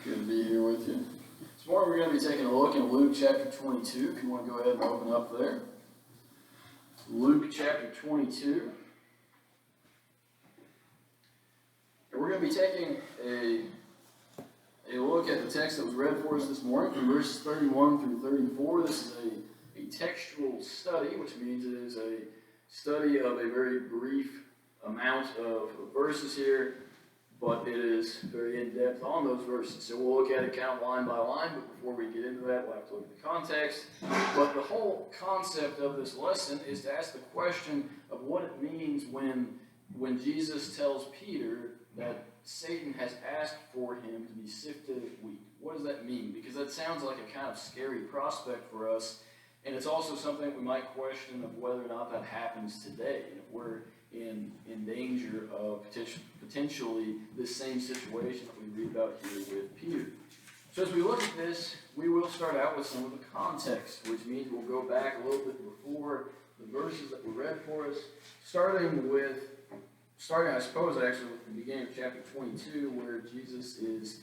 Good to be here with you. This morning we're going to be taking a look in Luke chapter 22. If you want to go ahead and open up there. Luke chapter 22. And we're going to be taking a look at the text that was read for us this morning from verses 31 through 34. This is a textual study, which means it is a study of a very brief amount of verses here, but it is very in-depth on those verses. So we'll look at it kind of line by line, but before we get into that, we'll have to look at the context. But the whole concept of this lesson is to ask the question of what it means when Jesus tells Peter that Satan has asked for him to be sifted as wheat. What does that mean? Because that sounds like a kind of scary prospect for us, and it's also something we might question of whether or not that happens today. If we're in danger of potentially this same situation that we read about here with Peter. So as we look at this, we will start out with some of the context, which means we'll go back a little bit before the verses that were read for us, starting I suppose actually with the beginning of chapter 22, where Jesus is,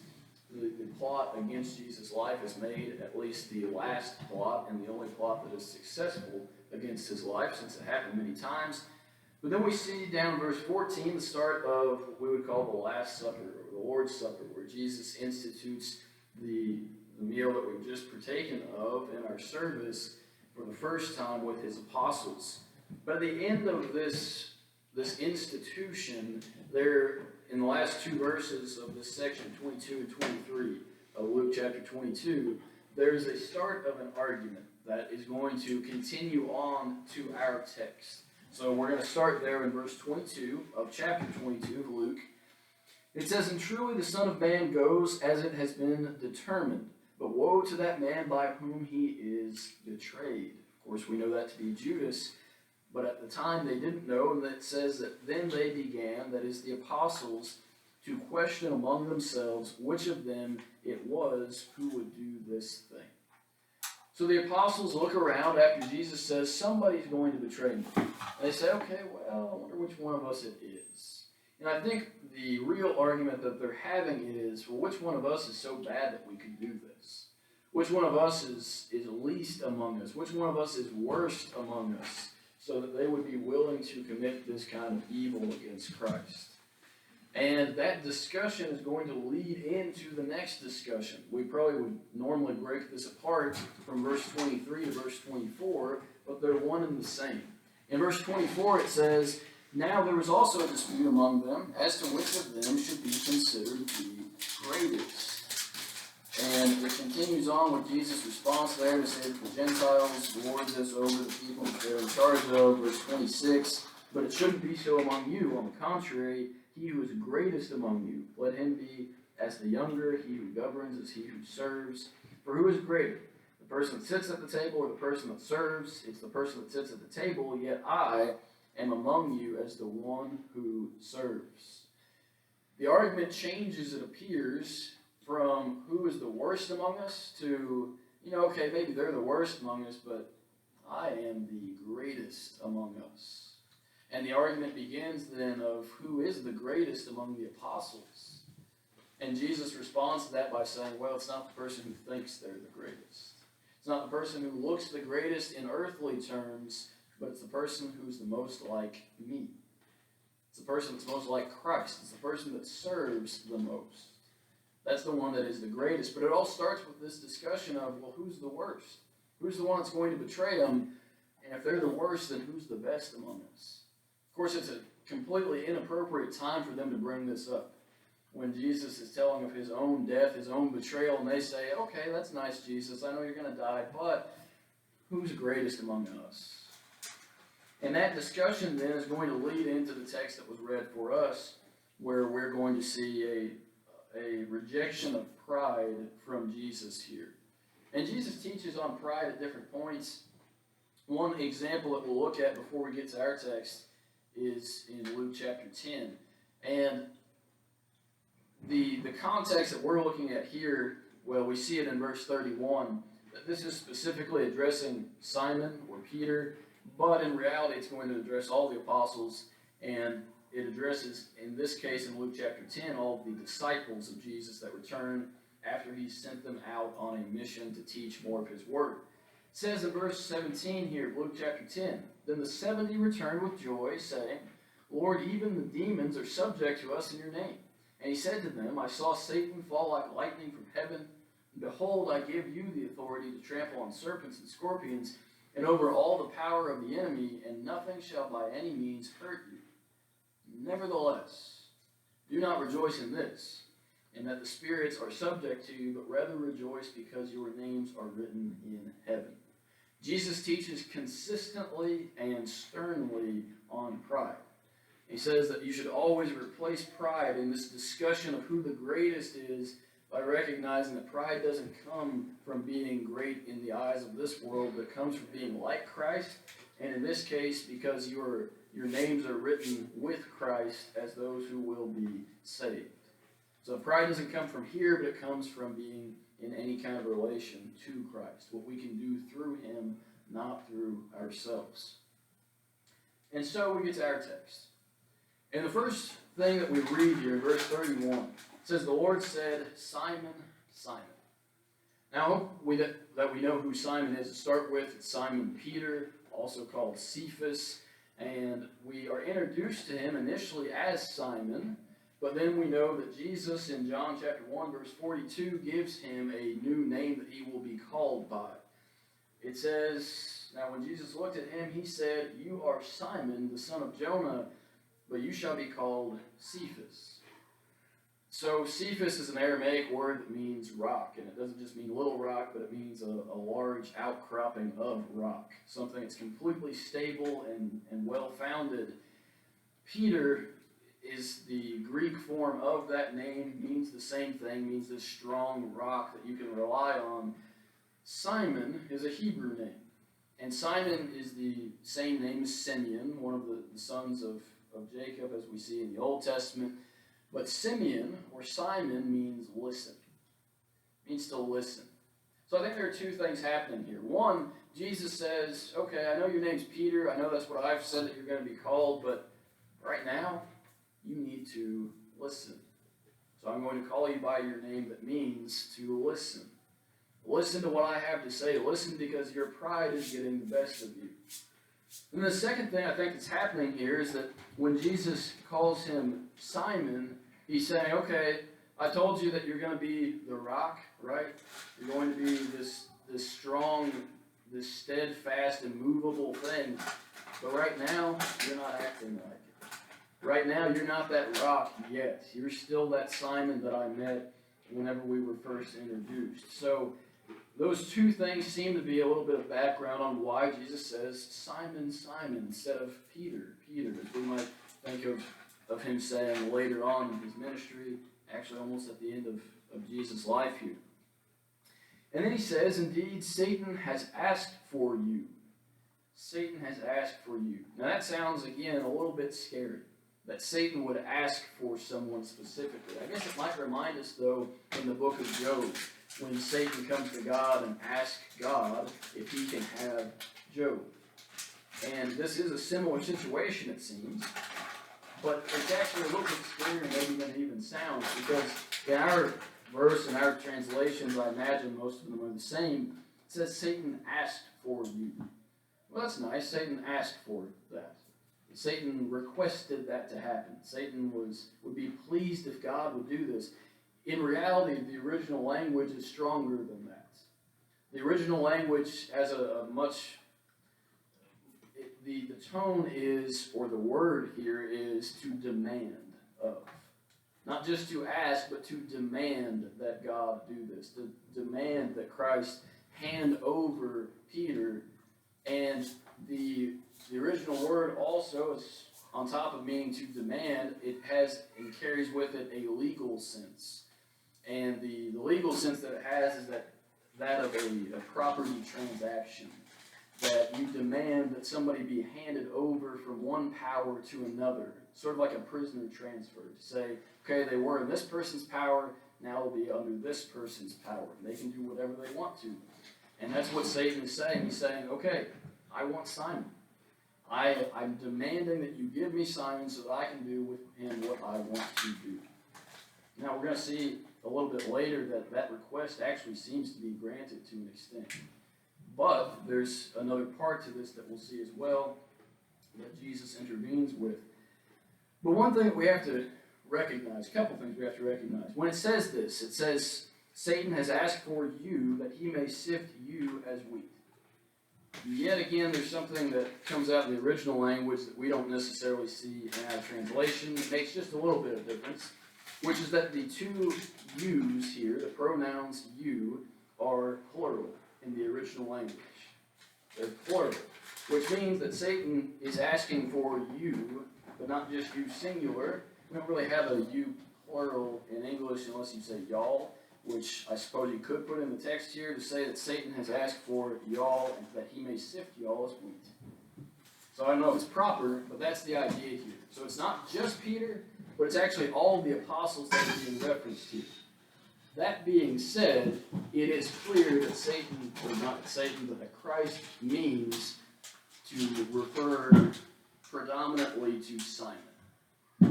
the plot against Jesus' life is made, at least the last plot, and the only plot that is successful against his life, since it happened many times. But then we see down in verse 14 the start of what we would call the Last Supper, or the Lord's Supper, where Jesus institutes the meal that we've just partaken of in our service for the first time with his apostles. But at the end of this institution, there, in the last two verses of this section, 22 and 23 of Luke chapter 22, there's a start of an argument that is going to continue on to our text. So we're going to start there in verse 22 of chapter 22 of Luke. It says, "And truly the Son of Man goes as it has been determined, but woe to that man by whom he is betrayed." Of course, we know that to be Judas, but at the time they didn't know, and it says that then they began, that is the apostles, to question among themselves which of them it was who would do this thing. So the apostles look around after Jesus says, somebody's going to betray me. And they say, okay, well, I wonder which one of us it is. And I think the real argument that they're having is, well, which one of us is so bad that we could do this? Which one of us is least among us? Which one of us is worst among us? So that they would be willing to commit this kind of evil against Christ. And that discussion is going to lead into the next discussion. We probably would normally break this apart from verse 23 to verse 24, but they're one and the same. In verse 24 it says, "Now there was also a dispute among them as to which of them should be considered the greatest." And it continues on with Jesus' response there to say that the Gentiles lord this over the people that they're in charge of. Verse 26, "But it shouldn't be so among you. On the contrary, he who is greatest among you, let him be as the younger, he who governs as he who serves. For who is greater, the person that sits at the table or the person that serves? It's the person that sits at the table, yet I am among you as the one who serves." The argument changes, it appears, from who is the worst among us to, okay, maybe they're the worst among us, but I am the greatest among us. And the argument begins then of who is the greatest among the apostles. And Jesus responds to that by saying, well, it's not the person who thinks they're the greatest. It's not the person who looks the greatest in earthly terms, but it's the person who's the most like me. It's the person that's most like Christ. It's the person that serves the most. That's the one that is the greatest. But it all starts with this discussion of, well, who's the worst? Who's the one that's going to betray them? And if they're the worst, then who's the best among us? Of course, it's a completely inappropriate time for them to bring this up. When Jesus is telling of his own death, his own betrayal, and they say, okay, that's nice, Jesus, I know you're going to die, but who's greatest among us? And that discussion then is going to lead into the text that was read for us, where we're going to see a rejection of pride from Jesus here. And Jesus teaches on pride at different points. One example that we'll look at before we get to our text is in Luke chapter 10. And the context that we're looking at here, well, we see it in verse 31. This is specifically addressing Simon or Peter, but in reality it's going to address all the apostles, and it addresses, in this case in Luke chapter 10, all of the disciples of Jesus that return after he sent them out on a mission to teach more of his word. It says in verse 17 here, Luke chapter 10, Then the 70 returned with joy, saying, Lord, even the demons are subject to us in your name. And he said to them, I saw Satan fall like lightning from heaven. And behold, I give you the authority to trample on serpents and scorpions, and over all the power of the enemy, and nothing shall by any means hurt you. Nevertheless, do not rejoice in this, in that the spirits are subject to you, but rather rejoice because your names are written in heaven. Jesus teaches consistently and sternly on pride. He says that you should always replace pride in this discussion of who the greatest is by recognizing that pride doesn't come from being great in the eyes of this world, but comes from being like Christ, and in this case, because your names are written with Christ as those who will be saved. So pride doesn't come from here, but it comes from being in any kind of relation to Christ, what we can do through him, not through ourselves. And so we get to our text. And the first thing that we read here in verse 31, it says, The Lord said, Simon, Simon. Now, that we know who Simon is to start with, it's Simon Peter, also called Cephas, and we are introduced to him initially as Simon, but then we know that Jesus in John chapter 1 verse 42 gives him a new name that he will be called by. It says, Now when Jesus looked at him, he said, You are Simon, the son of Jonah, but you shall be called Cephas. So Cephas is an Aramaic word that means rock, and it doesn't just mean little rock, but it means a large outcropping of rock, something that's completely stable and well-founded. Peter is the Greek form of that name, means the same thing, means this strong rock that you can rely on. Simon is a Hebrew name, and Simon is the same name as Simeon, one of the sons of Jacob, as we see in the Old Testament. But Simeon, or Simon, means listen. It means to listen. So I think there are two things happening here. One, Jesus says, okay, I know your name's Peter. I know that's what I've said that you're going to be called, but right now, you need to listen. So I'm going to call you by your name that means to listen. Listen to what I have to say. Listen because your pride is getting the best of you. And the second thing I think that's happening here is that when Jesus calls him Simon, he's saying, okay, I told you that you're going to be the rock, right? You're going to be this strong, this steadfast, immovable thing. But right now, you're not acting like it. Right now, you're not that rock yet. You're still that Simon that I met whenever we were first introduced. So those two things seem to be a little bit of background on why Jesus says Simon, Simon, instead of Peter, Peter, as we might think of him saying later on in his ministry, actually almost at the end of Jesus' life here. And then he says, indeed, Satan has asked for you. Satan has asked for you. Now that sounds, again, a little bit scary, that Satan would ask for someone specifically. I guess it might remind us, though, in the book of Job, when Satan comes to God and asks God if he can have Job. And this is a similar situation, it seems. But it's actually a little bit scarier maybe than it even sounds, because in our verse and our translations, I imagine most of them are the same. It says Satan asked for you. Well, that's nice. Satan asked for that. Satan requested that to happen. Satan would be pleased if God would do this. In reality, the original language is stronger than that. The original language has a much... The tone is, or the word here is, to demand of. Not just to ask, but to demand that God do this. To demand that Christ hand over Peter. And the original word also is, on top of meaning to demand, it has and carries with it a legal sense. And the legal sense that it has is that of a property transaction. That you demand that somebody be handed over from one power to another, sort of like a prisoner transfer, to say, okay, they were in this person's power, now they'll be under this person's power. They can do whatever they want to. And that's what Satan is saying. He's saying, okay, I want Simon. I'm demanding that you give me Simon so that I can do with him what I want to do. Now we're going to see a little bit later that request actually seems to be granted to an extent. But there's another part to this that we'll see as well that Jesus intervenes with. But one thing that we have to recognize, a couple things we have to recognize. When it says this, it says, Satan has asked for you that he may sift you as wheat. Yet again, there's something that comes out in the original language that we don't necessarily see in our translation. It makes just a little bit of difference, which is that the two yous here, the pronouns you, are plural in the original language. They're plural, which means that Satan is asking for you, but not just you singular. We don't really have a you plural in English unless you say y'all, which I suppose you could put in the text here to say that Satan has asked for y'all and that he may sift y'all as wheat. So I don't know if it's proper, but that's the idea here. So it's not just Peter, but it's actually all of the apostles that are being referenced here. That being said, it is clear that Satan, or not Satan, but that Christ means to refer predominantly to Simon.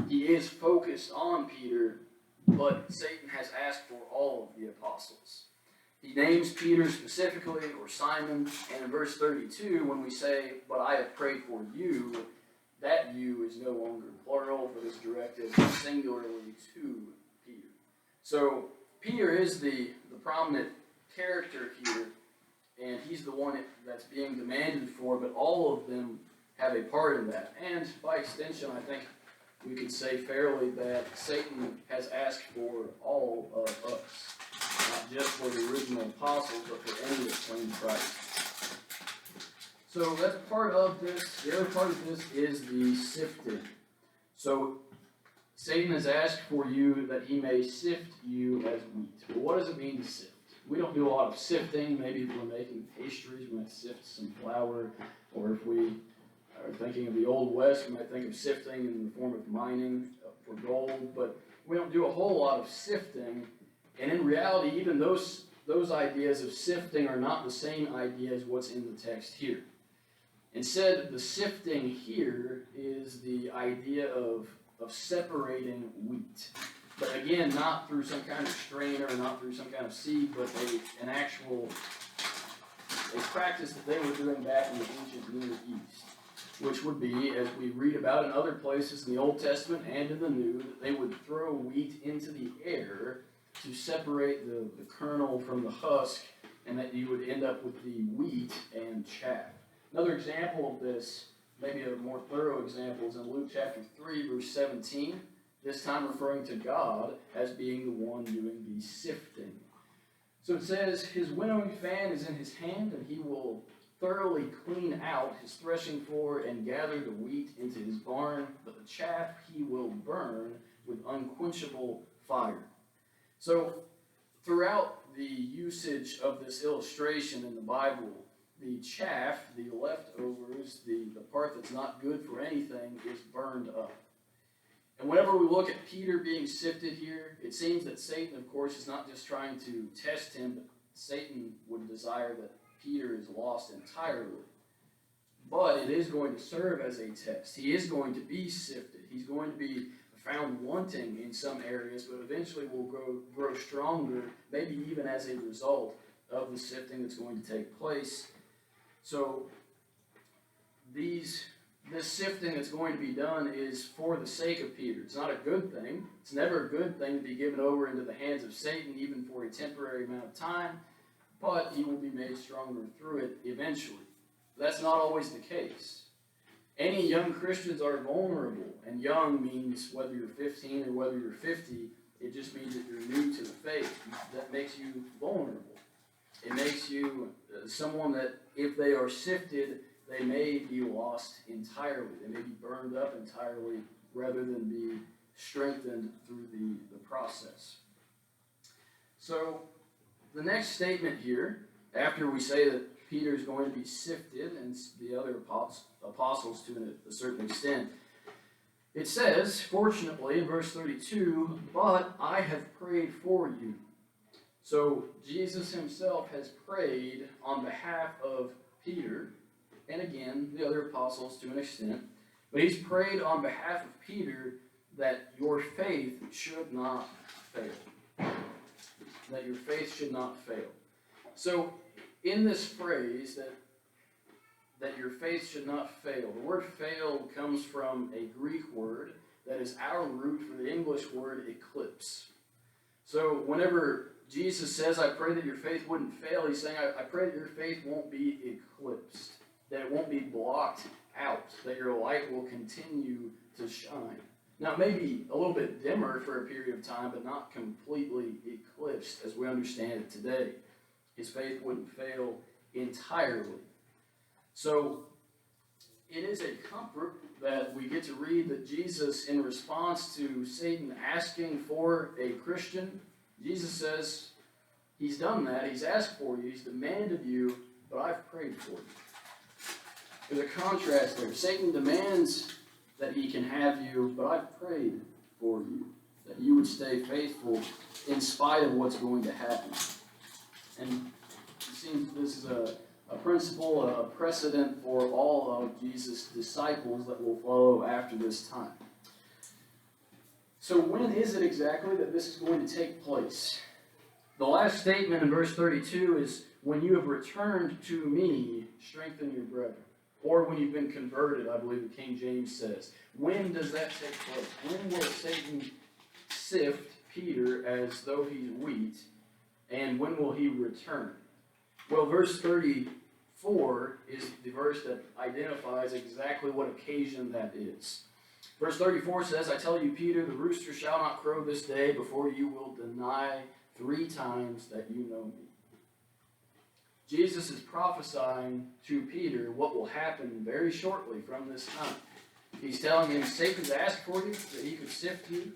He is focused on Peter, but Satan has asked for all of the apostles. He names Peter specifically, or Simon, and in verse 32, when we say, but I have prayed for you, that you is no longer plural, but is directed singularly to Peter. So Peter is the prominent character here, and he's the one that's being demanded for, but all of them have a part in that. And by extension, I think we could say fairly that Satan has asked for all of us, not just for the original apostles, but for any that claim Christ. So that's part of this. The other part of this is the sifting. So Satan has asked for you that he may sift you as wheat. But what does it mean to sift? We don't do a lot of sifting. Maybe if we're making pastries, we might sift some flour, or if we are thinking of the Old West, we might think of sifting in the form of mining for gold, but we don't do a whole lot of sifting, and in reality, even those ideas of sifting are not the same idea as what's in the text here. Instead, the sifting here is the idea of separating wheat, but again, not through some kind of strainer, not through some kind of seed, but an actual practice that they were doing back in the ancient Near East, which would be, as we read about in other places in the Old Testament and in the New, that they would throw wheat into the air to separate the kernel from the husk, and that you would end up with the wheat and chaff. Another example of this, maybe a more thorough example, is in Luke chapter 3, verse 17, this time referring to God as being the one doing the sifting. So it says, his winnowing fan is in his hand, and he will thoroughly clean out his threshing floor and gather the wheat into his barn, but the chaff he will burn with unquenchable fire. So throughout the usage of this illustration in the Bible, the chaff, the leftovers, the part that's not good for anything, is burned up. And whenever we look at Peter being sifted here, it seems that Satan, of course, is not just trying to test him, but Satan would desire that Peter is lost entirely. But it is going to serve as a test. He is going to be sifted. He's going to be found wanting in some areas, but eventually will grow stronger, maybe even as a result of the sifting that's going to take place. So this sifting that's going to be done is for the sake of Peter. It's not a good thing. It's never a good thing to be given over into the hands of Satan, even for a temporary amount of time, but he will be made stronger through it eventually. That's not always the case. Any young Christians are vulnerable, and young means whether you're 15 or whether you're 50, it just means that you're new to the faith. That makes you vulnerable. It makes you someone that, if they are sifted, they may be lost entirely. They may be burned up entirely rather than be strengthened through the process. So the next statement here, after we say that Peter is going to be sifted, and the other apostles to a certain extent, it says, fortunately, in verse 32, but I have prayed for you. So Jesus himself has prayed on behalf of Peter, and again, the other apostles to an extent, but he's prayed on behalf of Peter that your faith should not fail. that your faith should not fail. So, in this phrase that your faith should not fail, the word fail comes from a Greek word that is our root for the English word eclipse. So, whenever Jesus says, I pray that your faith wouldn't fail, he's saying, I pray that your faith won't be eclipsed, that it won't be blocked out, that your light will continue to shine. Now, it may be a little bit dimmer for a period of time, but not completely eclipsed as we understand it today. His faith wouldn't fail entirely. So, it is a comfort that we get to read that Jesus, in response to Satan asking for a Christian, Jesus says, he's done that, he's asked for you, he's demanded you, but I've prayed for you. There's a contrast there. Satan demands that he can have you, but I've prayed for you, that you would stay faithful in spite of what's going to happen. And it seems this is a principle, a precedent for all of Jesus' disciples that will follow after this time. So when is it exactly that this is going to take place? The last statement in verse 32 is, when you have returned to me, strengthen your brethren. Or when you've been converted, I believe the King James says. When does that take place? When will Satan sift Peter as though he's wheat? And when will he return? Well, verse 34 is the verse that identifies exactly what occasion that is. Verse 34 says, I tell you, Peter, the rooster shall not crow this day before you will deny 3 times that you know me. Jesus is prophesying to Peter what will happen very shortly from this time. He's telling him Satan's asked for you, that he could sift you,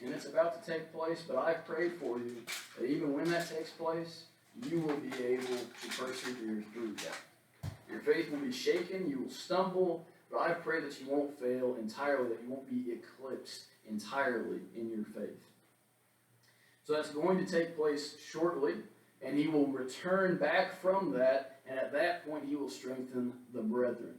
and it's about to take place, but I've prayed for you that even when that takes place, you will be able to persevere through that. Your faith will be shaken, you will stumble, but I pray that you won't fail entirely, that you won't be eclipsed entirely in your faith. So that's going to take place shortly, and he will return back from that, and at that point he will strengthen the brethren.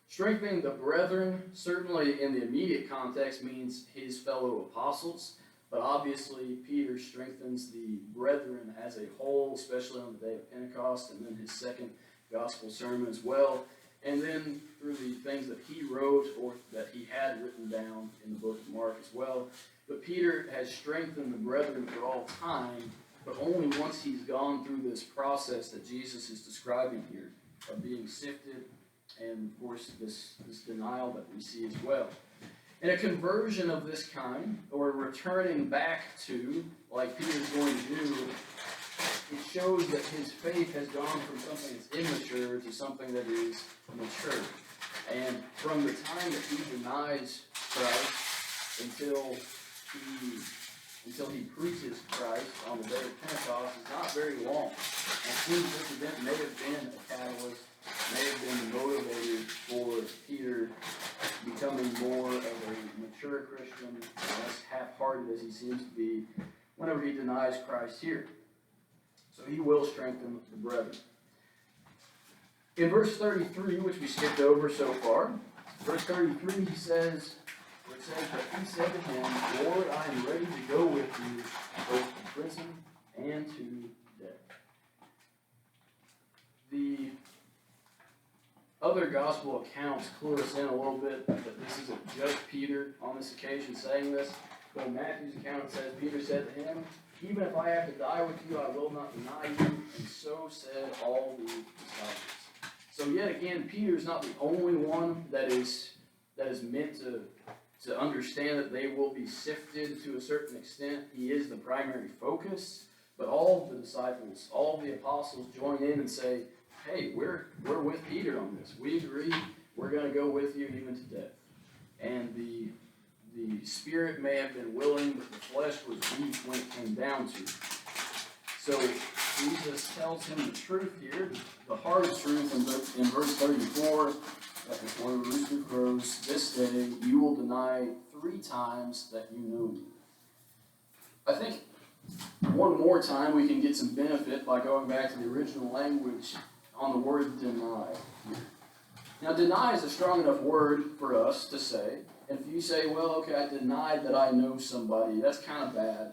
Strengthening the brethren, certainly in the immediate context, means his fellow apostles, but obviously Peter strengthens the brethren as a whole, especially on the day of Pentecost, and then his second gospel sermon as well, and then through the things that he wrote or that he had written down in the book of Mark as well. But Peter has strengthened the brethren for all time, but only once he's gone through this process that Jesus is describing here of being sifted, and of course this denial that we see as well. And a conversion of this kind, or returning back to, like Peter's going to do, it shows that his faith has gone from something that's immature to something that is mature. And from the time that he denies Christ until he preaches Christ on the day of Pentecost is not very long. And it seems this event may have been a catalyst, may have been the motivator for Peter becoming more of a mature Christian, less half-hearted as he seems to be whenever he denies Christ here. So he will strengthen the brethren. In verse 33, which we skipped over so far, verse 33 he says, but he said to him, Lord, I am ready to go with you both to prison and to death. The other gospel accounts clue us in a little bit that this isn't just Peter on this occasion saying this. But in Matthew's account it says, Peter said to him, even if I have to die with you, I will not deny you. And so said all the disciples. So yet again, Peter is not the only one that is meant to understand that they will be sifted to a certain extent. He is the primary focus, but all of the disciples, all of the apostles join in and say, hey, we're with Peter on this. We agree, we're going to go with you even to death. And the spirit may have been willing, but the flesh was weak when it came down to it. So Jesus tells him the truth here, the hard truth in verse 34, that before the rooster crows this day, you will deny 3 times that you know me. I think one more time we can get some benefit by going back to the original language on the word deny. Now, deny is a strong enough word for us to say. And if you say, well, okay, I denied that I know somebody, that's kind of bad.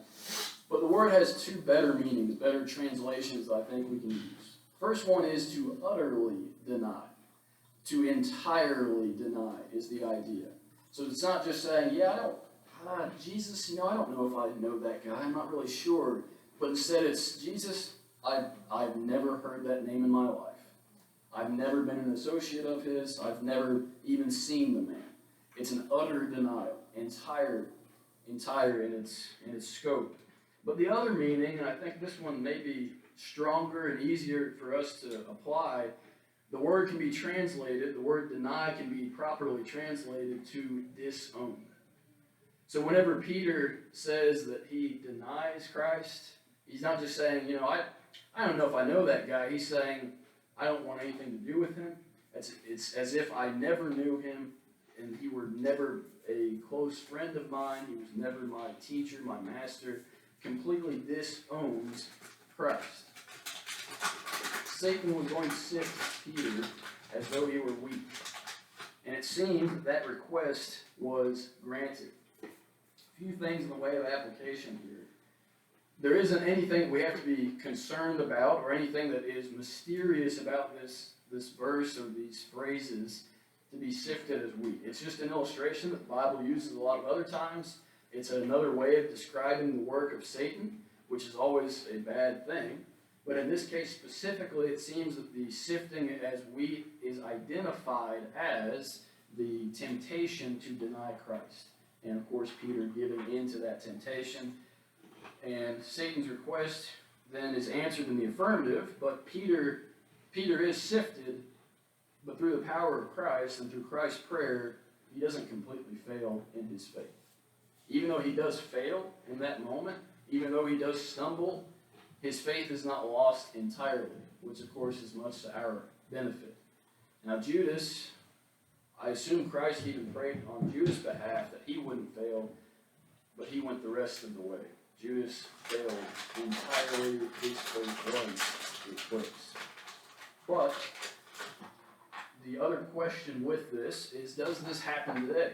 But the word has two better meanings, better translations I think we can use. First one is to utterly deny. To entirely deny is the idea. So it's not just saying, Jesus, I don't know if I know that guy, I'm not really sure. But instead it's, Jesus, I've never heard that name in my life. I've never been an associate of his. I've never even seen the man. It's an utter denial, entire in its scope. But the other meaning, and I think this one may be stronger and easier for us to apply, the word can be translated, the word deny can be properly translated to disown. So whenever Peter says that he denies Christ, he's not just saying, I don't know if I know that guy. He's saying, I don't want anything to do with him. It's as if I never knew him and he were never a close friend of mine. He was never my teacher, my master. Completely disowns Christ. Satan was going to sift Peter as though he were wheat. And it seemed that request was granted. A few things in the way of application here. There isn't anything we have to be concerned about or anything that is mysterious about this verse or these phrases to be sifted as wheat. It's just an illustration that the Bible uses a lot of other times. It's another way of describing the work of Satan, which is always a bad thing. But in this case specifically, it seems that the sifting as wheat is identified as the temptation to deny Christ. And of course, Peter giving in to that temptation. And Satan's request then is answered in the affirmative, but Peter is sifted, but through the power of Christ and through Christ's prayer, he doesn't completely fail in his faith. Even though he does fail in that moment, even though he does stumble, his faith is not lost entirely, which of course is much to our benefit. Now Judas, I assume Christ even prayed on Judas' behalf that he wouldn't fail, but he went the rest of the way. Judas failed entirely, his faith was replaced. But the other question with this is, does this happen today?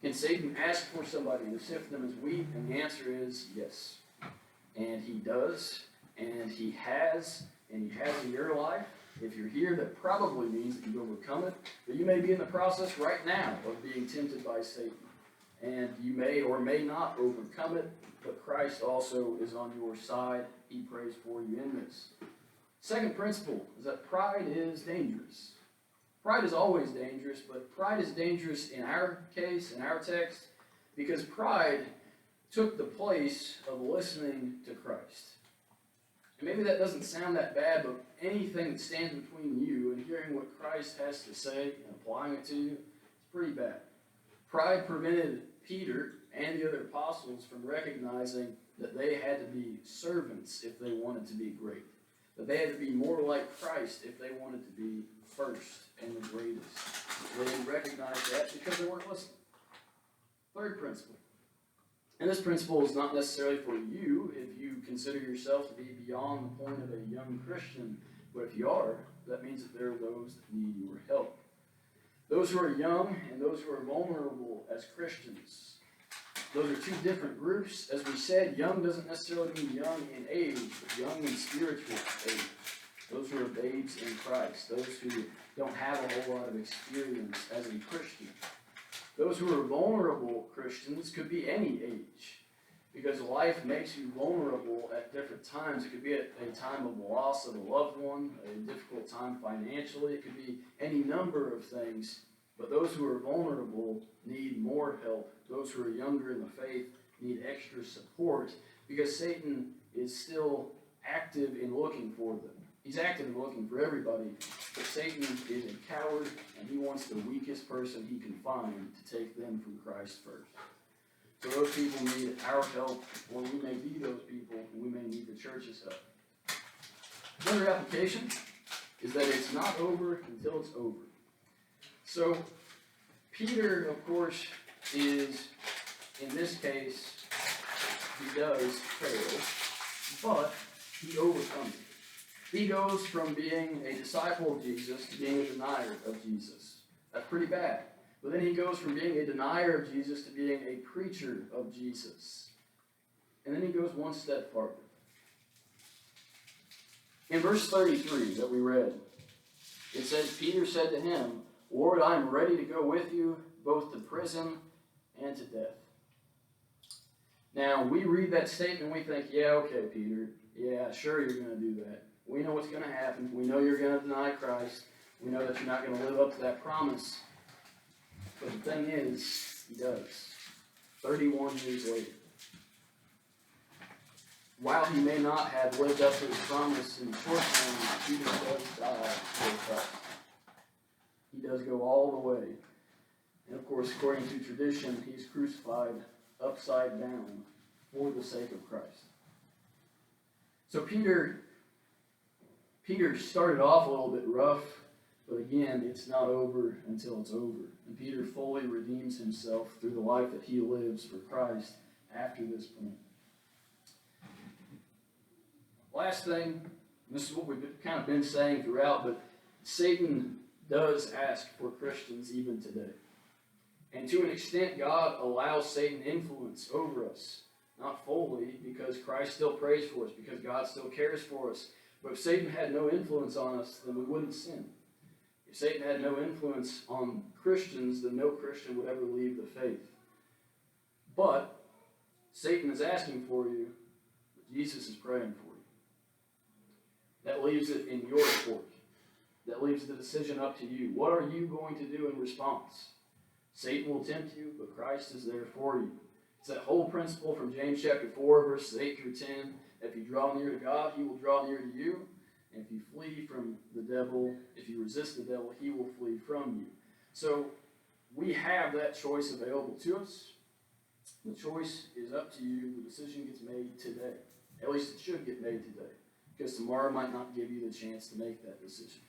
Can Satan ask for somebody to sift them as wheat? And the answer is yes. And he does, and he has in your life. If you're here, that probably means that you've overcome it. But you may be in the process right now of being tempted by Satan. And you may or may not overcome it, but Christ also is on your side. He prays for you in this. Second principle is that pride is dangerous. Pride is always dangerous, but pride is dangerous in our case, in our text, because pride took the place of listening to Christ. And maybe that doesn't sound that bad, but anything that stands between you and hearing what Christ has to say and applying it to you, it's pretty bad. Pride prevented Peter and the other apostles from recognizing that they had to be servants if they wanted to be great. That they had to be more like Christ if they wanted to be first and the greatest. They didn't recognize that because they weren't listening. Third principle. And this principle is not necessarily for you if you consider yourself to be beyond the point of a young Christian. But if you are, that means that there are those that need your help. Those who are young and those who are vulnerable as Christians. Those are two different groups. As we said, young doesn't necessarily mean young in age, but young in spiritual age. Those who are babes in Christ. Those who don't have a whole lot of experience as a Christian. Those who are vulnerable Christians could be any age, because life makes you vulnerable at different times. It could be at a time of loss of a loved one, a difficult time financially. It could be any number of things. But those who are vulnerable need more help. Those who are younger in the faith need extra support, because Satan is still active in looking for them. He's active in looking for everybody, but Satan is a coward, and he wants the weakest person he can find to take them from Christ first. So those people need our help, or we may be those people, and we may need the church's help. Another application is that it's not over until it's over. So Peter, of course, is, in this case, he does fail, but he overcomes it. He goes from being a disciple of Jesus to being a denier of Jesus. That's pretty bad. But then he goes from being a denier of Jesus to being a preacher of Jesus. And then he goes one step farther. In verse 33 that we read, it says, Peter said to him, Lord, I am ready to go with you, both to prison and to death. Now, we read that statement and we think, yeah, okay, Peter, yeah, sure you're going to do that. We know what's going to happen. We know you're going to deny Christ. We know that you're not going to live up to that promise. But the thing is, he does. 31 years later. While he may not have lived up to his promise in the short term, Peter does die for Christ. He does go all the way. And of course, according to tradition, he's crucified upside down for the sake of Christ. So Peter started off a little bit rough, but again, it's not over until it's over. And Peter fully redeems himself through the life that he lives for Christ after this point. Last thing, this is what we've kind of been saying throughout, but Satan does ask for Christians even today. And to an extent, God allows Satan influence over us. Not fully, because Christ still prays for us, because God still cares for us. But if Satan had no influence on us, then we wouldn't sin. If Satan had no influence on Christians, then no Christian would ever leave the faith. But Satan is asking for you, but Jesus is praying for you. That leaves it in your court. That leaves the decision up to you. What are you going to do in response? Satan will tempt you, but Christ is there for you. It's that whole principle from James chapter 4, verses 8 through 10. If you draw near to God, he will draw near to you. And if you flee from the devil, if you resist the devil, he will flee from you. So we have that choice available to us. The choice is up to you. The decision gets made today. At least it should get made today. Because tomorrow might not give you the chance to make that decision.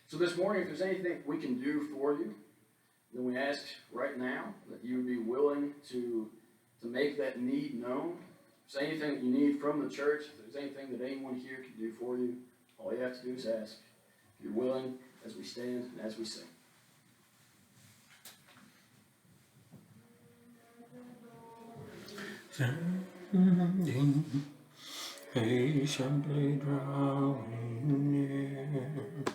So this morning, if there's anything we can do for you, then we ask right now that you would be willing to make that need known. If there's anything that you need from the church, if there's anything that anyone here can do for you, all you have to do is ask. If you're willing, as we stand and as we sing. Standing, patiently drawing near.